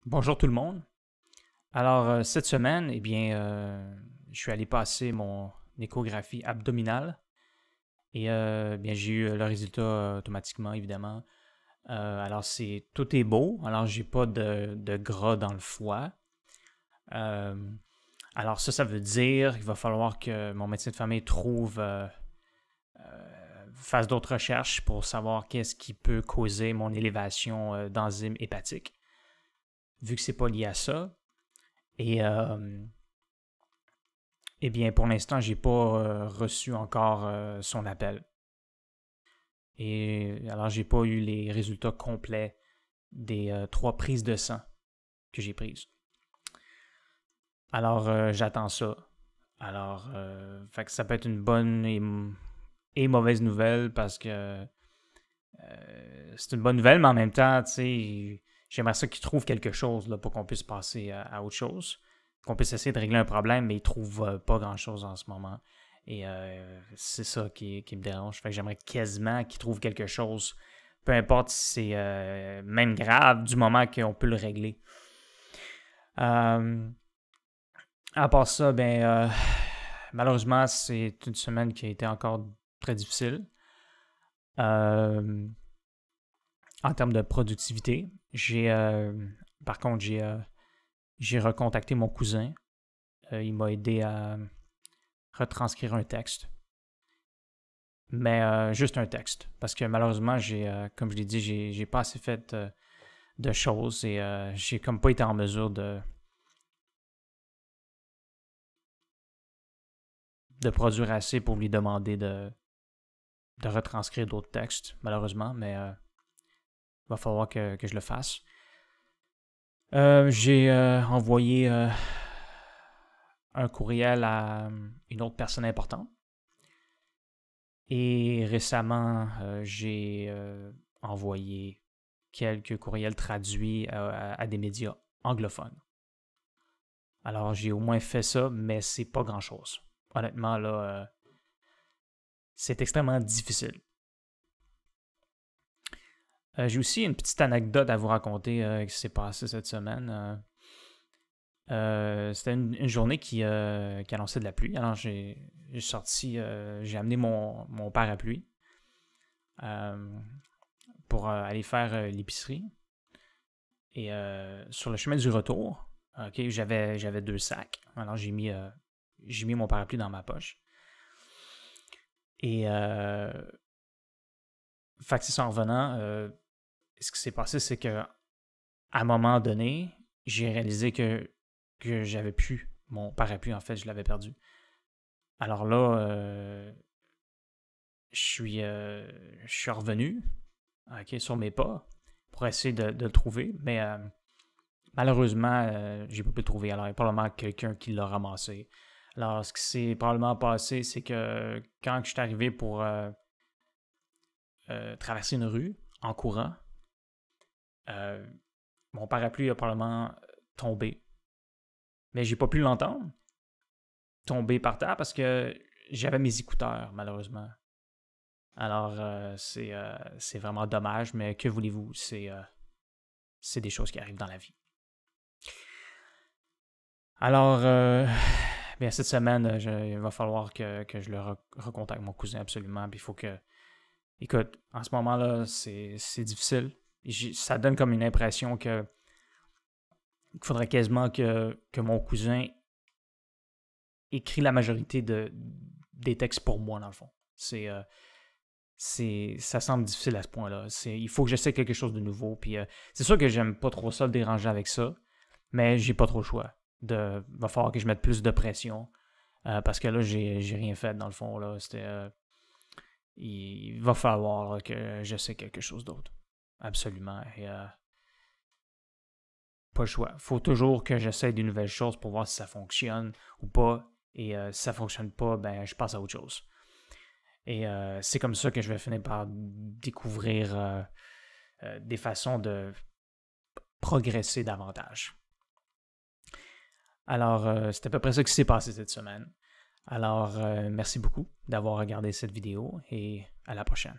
Bonjour tout le monde. Alors, cette semaine, je suis allé passer mon échographie abdominale et bien, j'ai eu le résultat automatiquement, évidemment. Alors, tout est beau. Alors, j'ai pas de gras dans le foie. Euh, alors, ça veut dire qu'il va falloir que mon médecin de famille fasse d'autres recherches pour savoir qu'est-ce qui peut causer mon élévation d'enzymes hépatiques, vu que c'est pas lié à ça. Et eh bien, pour l'instant, j'ai pas reçu encore son appel. Et alors, j'ai pas eu les résultats complets des 3 prises de sang que j'ai prises. Alors, j'attends ça. Alors, fait que ça peut être une bonne et mauvaise nouvelle parce que c'est une bonne nouvelle, mais en même temps, tu sais, j'aimerais ça qu'ils trouvent quelque chose là, pour qu'on puisse passer à autre chose. Qu'on puisse essayer de régler un problème, mais ils ne trouvent pas grand-chose en ce moment. Et c'est ça qui me dérange. Fait que j'aimerais quasiment qu'ils trouvent quelque chose, peu importe si c'est même grave, du moment qu'on peut le régler. À part ça, malheureusement, c'est une semaine qui a été encore très difficile. En termes de productivité, par contre, j'ai recontacté mon cousin. Il m'a aidé à retranscrire un texte. Mais juste un texte. Parce que malheureusement, comme je l'ai dit, j'ai pas assez fait de choses et j'ai comme pas été en mesure de produire assez pour lui demander de retranscrire d'autres textes, malheureusement, mais il va falloir que je le fasse. J'ai envoyé un courriel à une autre personne importante. Et récemment, j'ai envoyé quelques courriels traduits à des médias anglophones. Alors, j'ai au moins fait ça, mais c'est pas grand-chose. Honnêtement, là, c'est extrêmement difficile. J'ai aussi une petite anecdote à vous raconter qui s'est passée cette semaine. C'était une journée qui annonçait de la pluie. Alors, j'ai amené mon parapluie pour aller faire l'épicerie. Et sur le chemin du retour, j'avais 2 sacs. Alors, j'ai mis mon parapluie dans ma poche. Et fait que c'est ça, en revenant, ce qui s'est passé, c'est que à un moment donné, j'ai réalisé que j'avais plus mon parapluie. En fait, je l'avais perdu. Alors là, je suis revenu sur mes pas pour essayer de le trouver, mais malheureusement, j'ai pas pu le trouver. Alors, il y a probablement quelqu'un qui l'a ramassé. Alors, ce qui s'est probablement passé, c'est que quand je suis arrivé pour traverser une rue en courant, mon parapluie a probablement tombé. Mais j'ai pas pu l'entendre tomber par terre parce que j'avais mes écouteurs, malheureusement. Alors, c'est vraiment dommage, mais que voulez-vous, c'est des choses qui arrivent dans la vie. Alors, bien, cette semaine, il va falloir que je le recontacte mon cousin absolument. Puis il faut que... Écoute, en ce moment-là, c'est difficile. Ça donne comme une impression qu'il faudrait quasiment que mon cousin écrit la majorité des textes pour moi, dans le fond. Ça semble difficile à ce point-là. Il faut que j'essaie quelque chose de nouveau. Puis c'est sûr que j'aime pas trop ça, le déranger avec ça, mais j'ai pas trop le choix. Va falloir que je mette plus de pression. Parce que là, j'ai rien fait, dans le fond. Là. Il va falloir que j'essaie quelque chose d'autre. Absolument. Et, pas le choix. Faut toujours que j'essaie de nouvelles choses pour voir si ça fonctionne ou pas. Et si ça fonctionne pas, ben je passe à autre chose. Et c'est comme ça que je vais finir par découvrir des façons de progresser davantage. Alors, c'est à peu près ça qui s'est passé cette semaine. Alors, merci beaucoup d'avoir regardé cette vidéo et à la prochaine.